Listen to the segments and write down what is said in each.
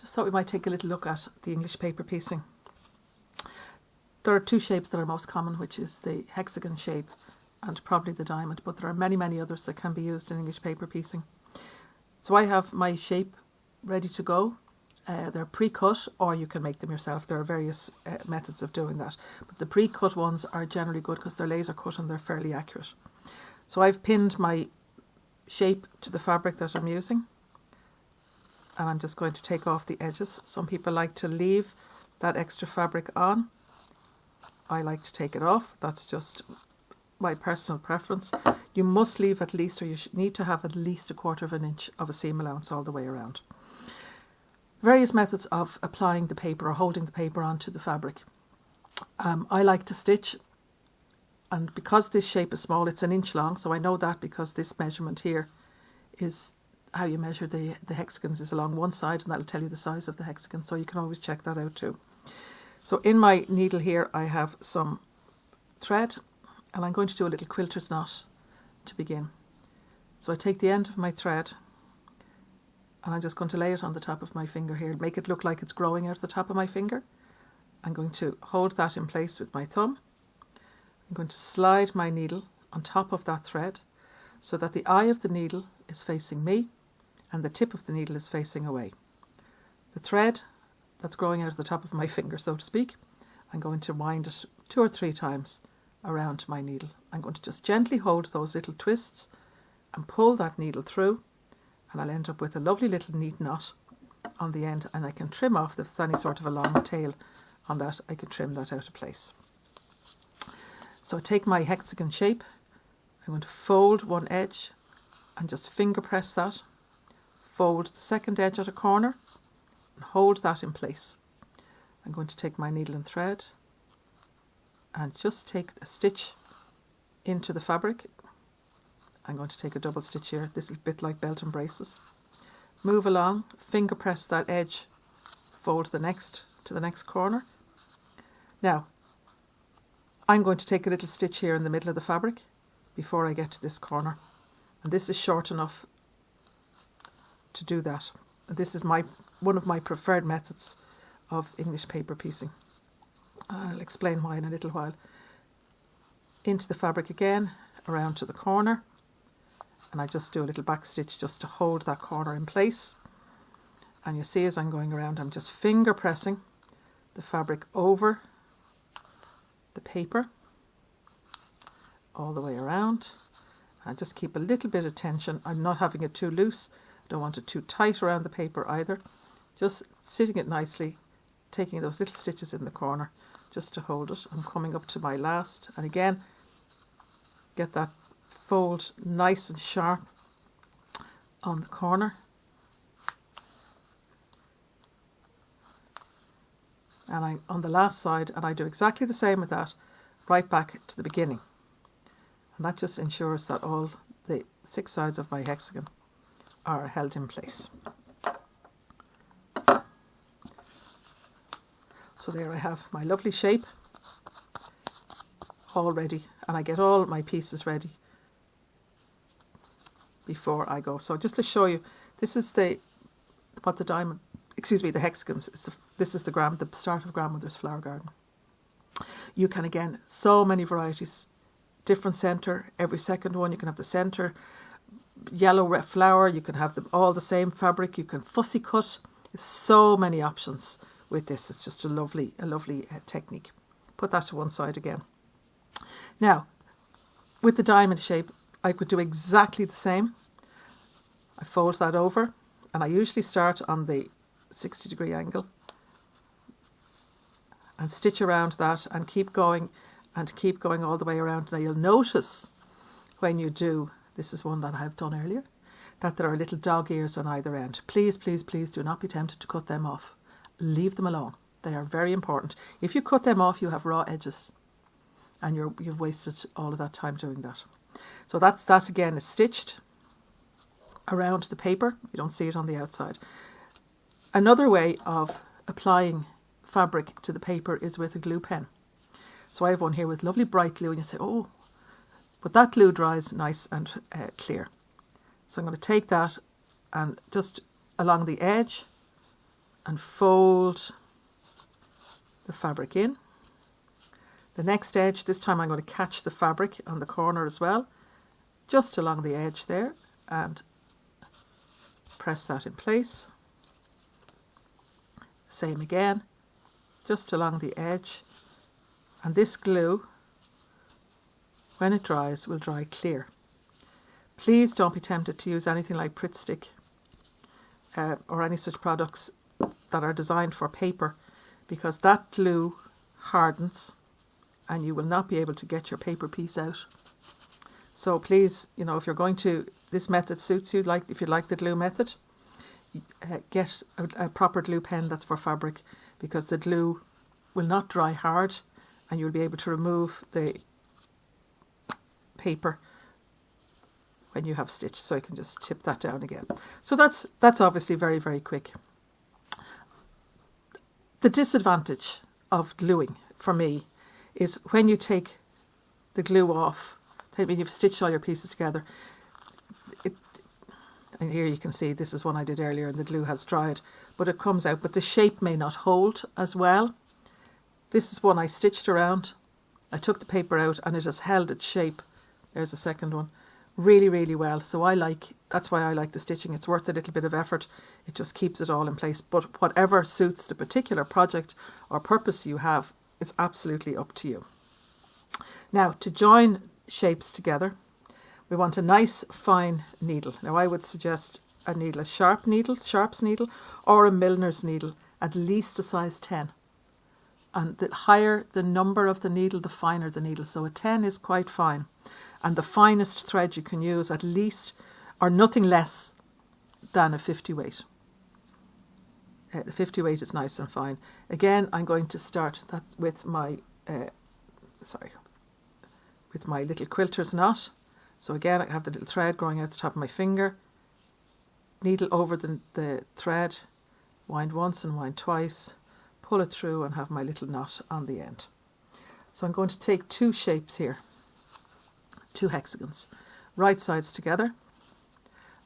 Just thought we might take a little look at the English paper piecing. There are two shapes that are most common, which is the hexagon shape and probably the diamond, but there are many, many others that can be used in English paper piecing. So I have my shape ready to go. They're pre-cut, or you can make them yourself. There are various methods of doing that, but the pre-cut ones are generally good because they're laser cut and they're fairly accurate. So I've pinned my shape to the fabric that I'm using, and I'm just going to take off the edges. Some people like to leave that extra fabric on. I like to take it off. That's just my personal preference. You must leave at least, or you need to have at least 1/4 of an inch of a seam allowance all the way around. Various methods of applying the paper or holding the paper onto the fabric. I like to stitch, and because this shape is small, it's 1 inch long, so I know that because this measurement here is how you measure the hexagons, is along one side, and that'll tell you the size of the hexagon, so you can always check that out too. So in my needle here I have some thread, and I'm going to do a little quilter's knot to begin. So I take the end of my thread and I'm just going to lay it on the top of my finger here, make it look like it's growing out the top of my finger. I'm going to hold that in place with my thumb. I'm going to slide my needle on top of that thread so that the eye of the needle is facing me and the tip of the needle is facing away. The thread that's growing out of the top of my finger, so to speak, I'm going to wind it 2 or 3 times around my needle. I'm going to just gently hold those little twists and pull that needle through, and I'll end up with a lovely little neat knot on the end, and I can trim off, if there's any sort of a long tail on that, I can trim that out of place. So I take my hexagon shape, I'm going to fold one edge and just finger press that, fold the second edge at a corner and hold that in place. I'm going to take my needle and thread and just take a stitch into the fabric. I'm going to take a double stitch here. This is a bit like belt and braces. Move along, finger press that edge, fold the next to the next corner. Now I'm going to take a little stitch here in the middle of the fabric before I get to this corner, and this is short enough to do that. This is one of my preferred methods of English paper piecing. I'll explain why in a little while. Into the fabric again, around to the corner, and I just do a little back stitch just to hold that corner in place. And you see as I'm going around, I'm just finger pressing the fabric over the paper all the way around. I just keep a little bit of tension. I'm not having it too loose. I don't want it too tight around the paper either. Just sitting it nicely, taking those little stitches in the corner just to hold it. I'm coming up to my last, and again get that fold nice and sharp on the corner. And I'm on the last side, and I do exactly the same with that right back to the beginning. And that just ensures that all the 6 sides of my hexagon are held in place. So there I have my lovely shape all ready, and I get all my pieces ready before I go. So just to show you, this is the hexagons. This is the start of Grandmother's Flower Garden. You can, again, so many varieties, different centre, every second one. You can have the centre yellow flower, you can have them all the same fabric, you can fussy cut. There's so many options with this. It's just a lovely technique. Put that to one side again. Now with the diamond shape I could do exactly the same. I fold that over, and I usually start on the 60-degree angle and stitch around that and keep going all the way around. Now you'll notice when you do, this is one that I've done earlier, that there are little dog ears on either end. Please, please, please do not be tempted to cut them off. Leave them alone. They are very important. If you cut them off, you have raw edges, and you've wasted all of that time doing that. So that again is stitched around the paper. You don't see it on the outside. Another way of applying fabric to the paper is with a glue pen. So I have one here with lovely bright glue, and you say, oh, but that glue dries nice and clear. So I'm going to take that and just along the edge and fold the fabric in. The next edge, this time I'm going to catch the fabric on the corner as well, just along the edge there, and press that in place. Same again, just along the edge. And this glue, when it dries, will dry clear. Please don't be tempted to use anything like Pritt Stick or any such products that are designed for paper, because that glue hardens and you will not be able to get your paper piece out. So please, you know, if you're going to, this method suits you, like if you like the glue method, get a proper glue pen that's for fabric, because the glue will not dry hard and you'll be able to remove the paper when you have stitched. So I can just tip that down again. So that's obviously very, very quick. The disadvantage of gluing for me is when you take the glue off, when you've stitched all your pieces together, and here you can see this is one I did earlier and the glue has dried, but it comes out, but the shape may not hold as well. This is one I stitched around. I took the paper out and it has held its shape. There's a second one. Really, really well. So that's why I like the stitching. It's worth a little bit of effort. It just keeps it all in place. But whatever suits the particular project or purpose you have is absolutely up to you. Now, to join shapes together, we want a nice fine needle. Now I would suggest a needle, a sharp's needle, or a milliner's needle, at least a size 10. And the higher the number of the needle, the finer the needle. So a 10 is quite fine. And the finest thread you can use, at least, or nothing less than a 50 weight. The 50 weight is nice and fine. Again, I'm going to start that with my, with my little quilter's knot. So again, I have the little thread growing out the top of my finger. Needle over the thread, wind once and wind twice, pull it through and have my little knot on the end. So I'm going to take two shapes here, two hexagons, right sides together,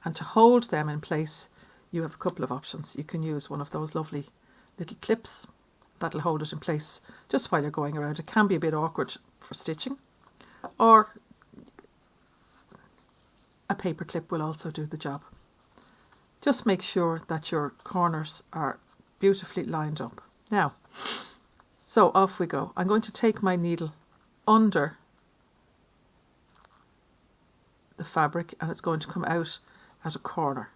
and to hold them in place you have a couple of options. You can use one of those lovely little clips that'll hold it in place just while you're going around. It can be a bit awkward for stitching, or a paper clip will also do the job. Just make sure that your corners are beautifully lined up. Now, so off we go. I'm going to take my needle under the fabric and it's going to come out at a corner.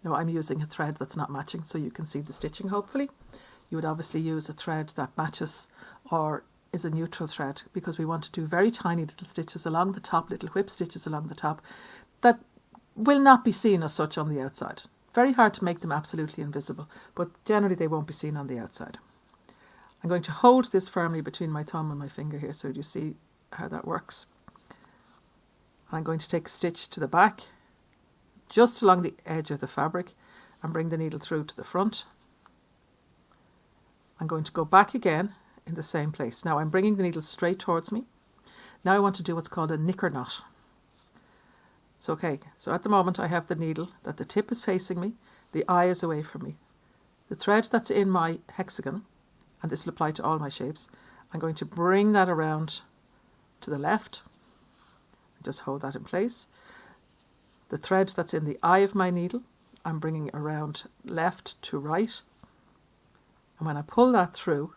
Now I'm using a thread that's not matching, so you can see the stitching hopefully. You would obviously use a thread that matches or is a neutral thread, because we want to do very tiny little stitches along the top, little whip stitches along the top that will not be seen as such on the outside. Very hard to make them absolutely invisible, but generally they won't be seen on the outside. I'm going to hold this firmly between my thumb and my finger here, so you see how that works. I'm going to take a stitch to the back, just along the edge of the fabric, and bring the needle through to the front. I'm going to go back again in the same place. Now I'm bringing the needle straight towards me. Now I want to do what's called a knicker knot. So at the moment I have the needle that the tip is facing me, the eye is away from me. The thread that's in my hexagon, and this will apply to all my shapes, I'm going to bring that around to the left. Just hold that in place. The thread that's in the eye of my needle, I'm bringing around left to right. And when I pull that through,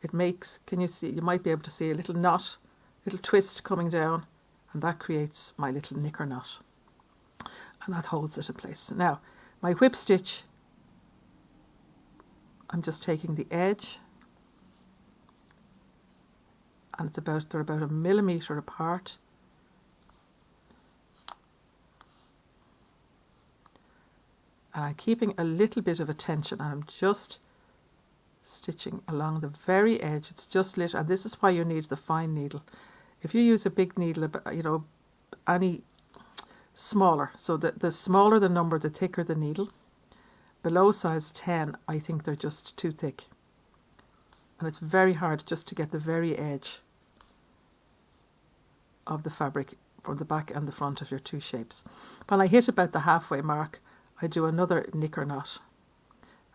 it makes, can you see, you might be able to see a little knot, little twist coming down, and that creates my little knicker knot. And that holds it in place. Now, my whip stitch, I'm just taking the edge, and they're about a millimetre apart. And I'm keeping a little bit of a tension, and I'm just stitching along the very edge. It's just lit, and this is why you need the fine needle. If you use a big needle, you know, any smaller, so the smaller the number, the thicker the needle. Below size 10, I think they're just too thick. And it's very hard just to get the very edge of the fabric from the back and the front of your two shapes. When I hit about the halfway mark, I do another knicker knot,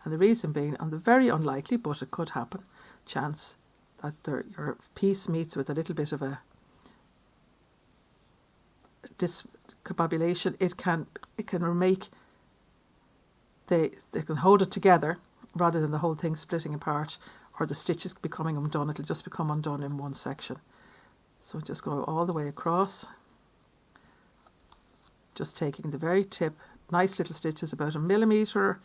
And the reason being, on the very unlikely, but it could happen, chance that your piece meets with a little bit of a discombobulation, it can make they can hold it together rather than the whole thing splitting apart or the stitches becoming undone. It'll just become undone in one section. So just go all the way across, just taking the very tip, nice little stitches about 1 millimetre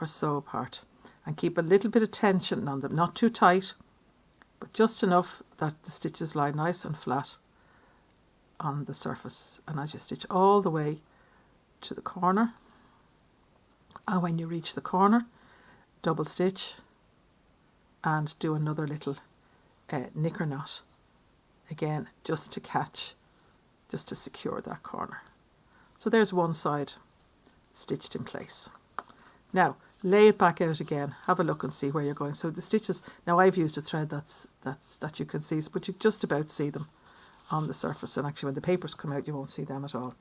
or so apart, and keep a little bit of tension on them, not too tight, but just enough that the stitches lie nice and flat on the surface. And as you stitch all the way to the corner, and when you reach the corner, double stitch and do another little knicker knot, again just to catch, just to secure that corner. So there's one side stitched in place. Now lay it back out again, have a look and see where you're going. So the stitches, now I've used a thread that you can see, but you just about see them on the surface, and actually when the papers come out you won't see them at all.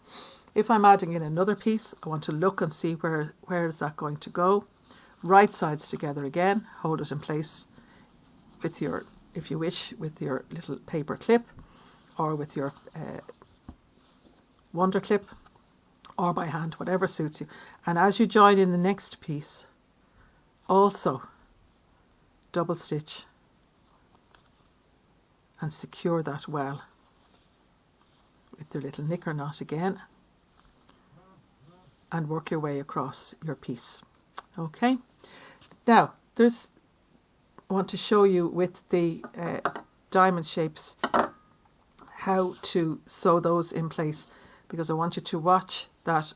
If I'm adding in another piece, I want to look and see where is that going to go. Right sides together again, hold it in place with your, if you wish, with your little paper clip or with your Wonder Clip or by hand, whatever suits you. And as you join in the next piece, also double stitch and secure that well with your little knicker knot again, and work your way across your piece. Okay, now I want to show you with the diamond shapes how to sew those in place, because I want you to watch that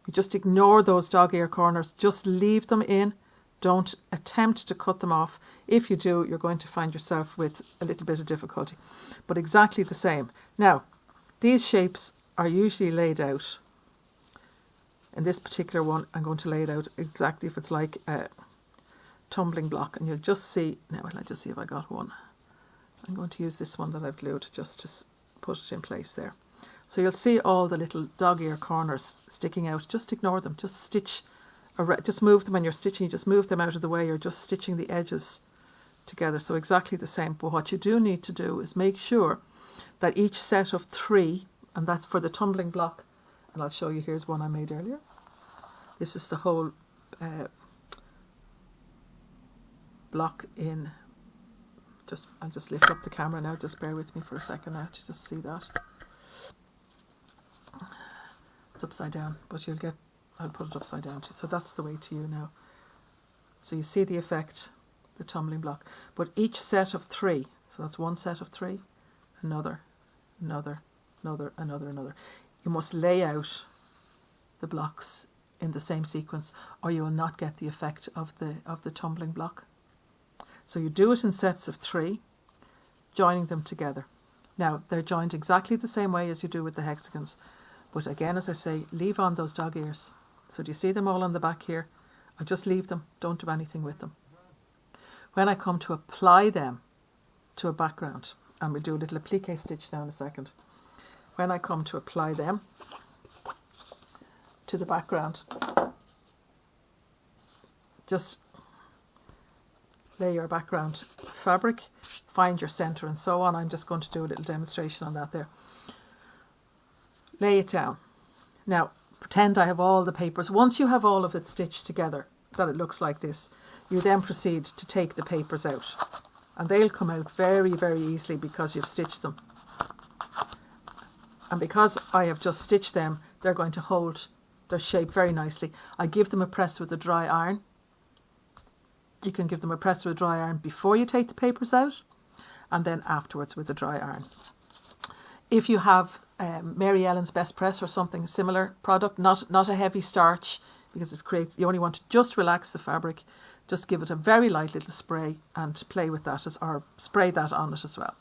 you just ignore those dog ear corners, just leave them in, don't attempt to cut them off. If you do, you're going to find yourself with a little bit of difficulty, but exactly the same. Now these shapes are usually laid out. In this particular one, I'm going to lay it out exactly if it's like a tumbling block, and you'll just see, now I'll just see if I got one. I'm going to use this one that I've glued just to put it in place there. So you'll see all the little dog ear corners sticking out. Just ignore them, just stitch, just move them when you're stitching, just move them out of the way. You're just stitching the edges together, so exactly the same. But what you do need to do is make sure that each set of 3, and that's for the tumbling block, and I'll show you, here's one I made earlier. This is the whole block in, I'll just lift up the camera now, just bear with me for a second now to just see that. It's upside down, but I'll put it upside down too. So that's the way to you now. So you see the effect, the tumbling block. But each set of 3, so that's one set of 3, another, another, another, another, another. You must lay out the blocks in the same sequence, or you will not get the effect of the tumbling block. So you do it in sets of 3, joining them together. Now they're joined exactly the same way as you do with the hexagons, but again, as I say, leave on those dog ears. So do you see them all on the back here? I just leave them, don't do anything with them. When I come to apply them to a background, and we'll do a little applique stitch now in a second. When I come to apply them to the background, just lay your background fabric, find your centre and so on. I'm just going to do a little demonstration on that there. Lay it down. Now pretend I have all the papers. Once you have all of it stitched together, that it looks like this, you then proceed to take the papers out, and they'll come out very, very easily because you've stitched them. And because I have just stitched them, they're going to hold their shape very nicely. I give them a press with a dry iron. You can give them a press with a dry iron before you take the papers out, and then afterwards with a dry iron. If you have Mary Ellen's Best Press or something similar product, not a heavy starch, because it creates, you only want to just relax the fabric, just give it a very light little spray and play with that, or spray that on it as well.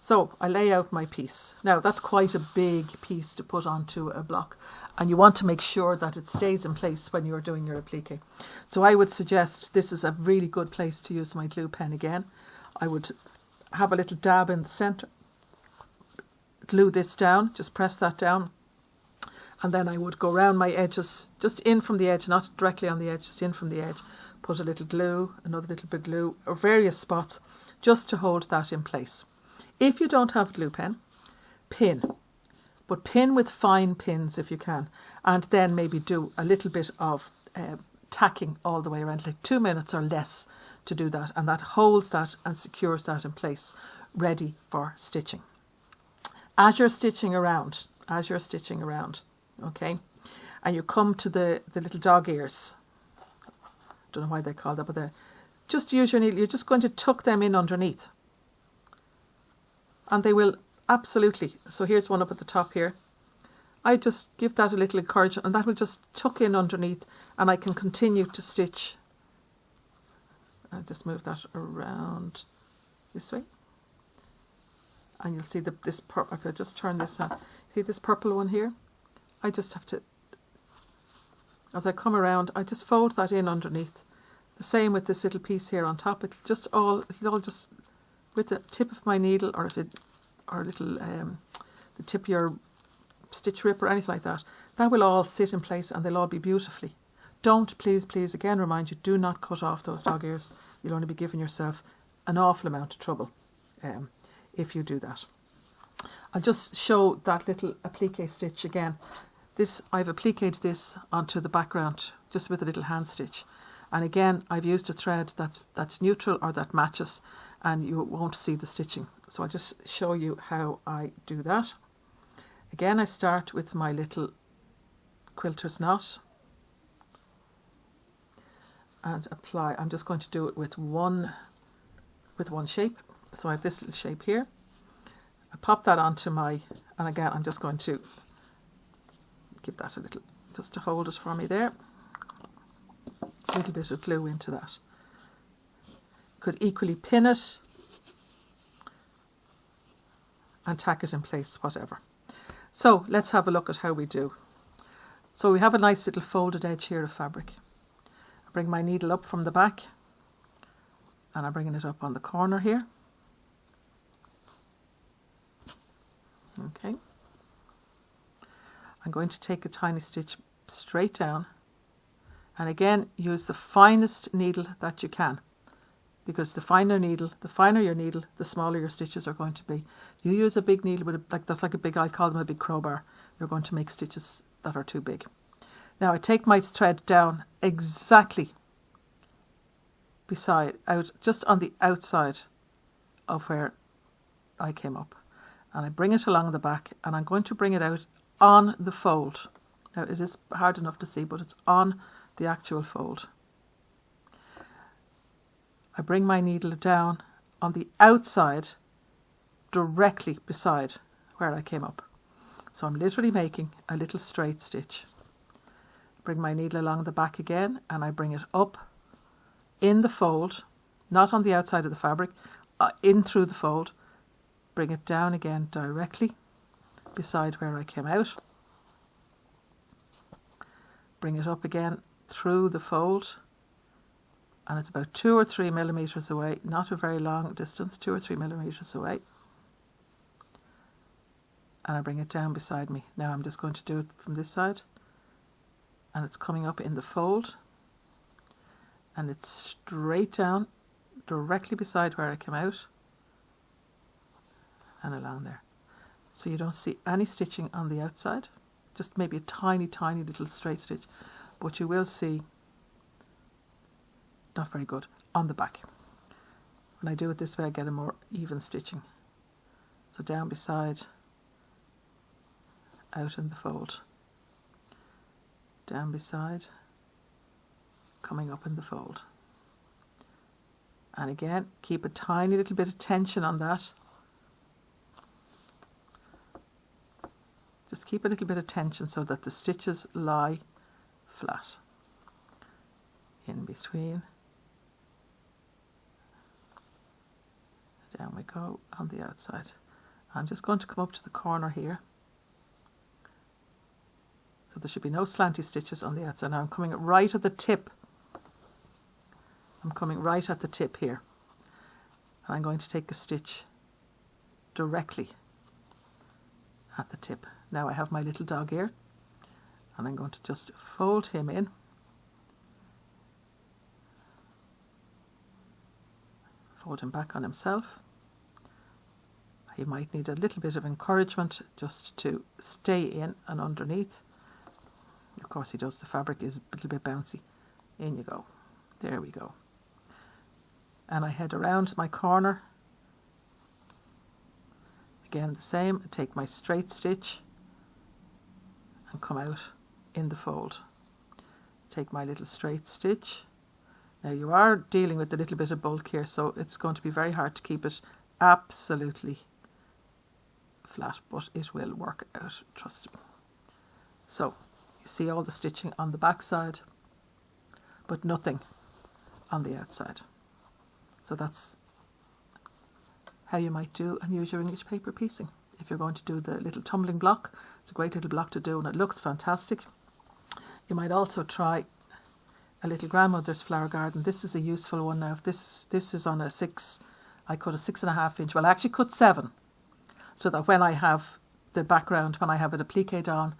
So I lay out my piece. Now that's quite a big piece to put onto a block, and you want to make sure that it stays in place when you're doing your applique. So I would suggest this is a really good place to use my glue pen again. I would have a little dab in the centre, glue this down, just press that down, And then I would go around my edges, just in from the edge, not directly on the edge, just in from the edge. Put a little glue, another little bit of glue, or various spots, just to hold that in place. If you don't have a glue pen, pin. But pin with fine pins if you can. And then maybe do a little bit of tacking all the way around, like 2 minutes or less to do that. And that holds that and secures that in place, ready for stitching. As you're stitching around, okay, and you come to the little dog ears, don't know why they call that, but just use your needle. You're just going to tuck them in underneath, and they will absolutely. So here's one up at the top here. I just give that a little encouragement, and that will just tuck in underneath, and I can continue to stitch. I'll just move that around this way, and you'll see this purple. If I just turn this on, see this purple one here. I just have to, as I come around, I just fold that in underneath. The same with this little piece here on top. It'll all just with the tip of my needle, or if it, or a little the tip of your stitch rip or anything like that. That will all sit in place, and they'll all be beautifully. Don't, please again remind you, do not cut off those dog ears. You'll only be giving yourself an awful amount of trouble if you do that. I'll just show that little applique stitch again. This, I've appliqued this onto the background just with a little hand stitch. And again, I've used a thread that's neutral or that matches, and you won't see the stitching. So I'll just show you how I do that. Again, I start with my little quilter's knot and apply. I'm just going to do it with one shape. So I have this little shape here. I pop that onto my, and again, I'm just going to give that a little, just to hold it for me there. A little bit of glue into that. Could equally pin it and tack it in place, whatever. So let's have a look at how we do. So we have a nice little folded edge here of fabric. I bring my needle up from the back, and I'm bringing it up on the corner here. Okay. I'm going to take a tiny stitch straight down, and again use the finest needle that you can, because the finer your needle, the smaller your stitches are going to be. If you use a big needle with that's like a big, I call them a big crowbar, you're going to make stitches that are too big. Now I take my thread down exactly just on the outside of where I came up, and I bring it along the back, and I'm going to bring it out on the fold. Now it is hard enough to see, but it's on the actual fold. I bring my needle down on the outside, directly beside where I came up. So I'm literally making a little straight stitch. Bring my needle along the back again, and I bring it up in the fold, not on the outside of the fabric, in through the fold. Bring it down again directly beside where I came out. Bring it up again through the fold, and it's about 2 or 3 millimeters away, not a very long distance, 2 or 3 millimeters away. And I bring it down beside me. Now I'm just going to do it from this side, and it's coming up in the fold, and it's straight down directly beside where I came out and along there. So you don't see any stitching on the outside, just maybe a tiny little straight stitch, but you will see, not very good, on the back. When I do it this way, I get a more even stitching. So down beside, out in the fold, down beside, coming up in the fold. And again, keep a tiny little bit of tension on that. Just keep a little bit of tension so that the stitches lie flat. In between. Down we go on the outside. I'm just going to come up to the corner here. So there should be no slanty stitches on the outside. Now I'm coming right at the tip. I'm coming right at the tip here. And I'm going to take a stitch directly at the tip. Now I have my little dog ear. And I'm going to just fold him in. Fold him back on himself. He might need a little bit of encouragement just to stay in and underneath. Of course he does, the fabric is a little bit bouncy. In you go. There we go. And I head around my corner. Again the same, take my straight stitch and come out in the fold. Take my little straight stitch. Now you are dealing with a little bit of bulk here, so it's going to be very hard to keep it absolutely flat, but it will work out, trust me. So you see all the stitching on the back side, but nothing on the outside. So that's how you might do and use your English paper piecing. If you're going to do the little tumbling block, it's a great little block to do and it looks fantastic. You might also try a little grandmother's flower garden. This is a useful one now. If this is on a 6, I cut a 6.5 inch. Well, I actually cut 7, so that when I have the background, when I have it appliqued on,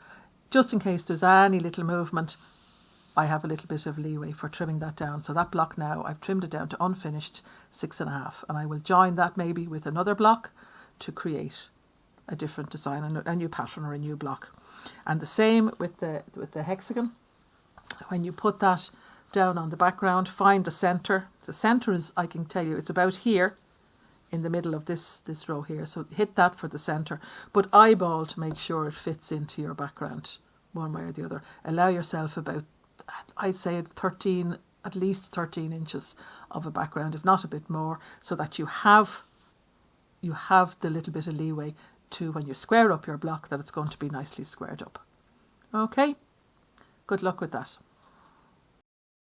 just in case there's any little movement, I have a little bit of leeway for trimming that down. So that block now, I've trimmed it down to unfinished 6.5, and I will join that maybe with another block to create a different design, a new pattern or a new block. And the same with the hexagon. When you put that down on the background, find the center. The center is, I can tell you, it's about here in the middle of this row here. So hit that for the center, but eyeball to make sure it fits into your background one way or the other. Allow yourself about, I'd say 13, at least 13 inches of a background, if not a bit more, so that you have the little bit of leeway to, when you square up your block, that it's going to be nicely squared up. Okay, good luck with that.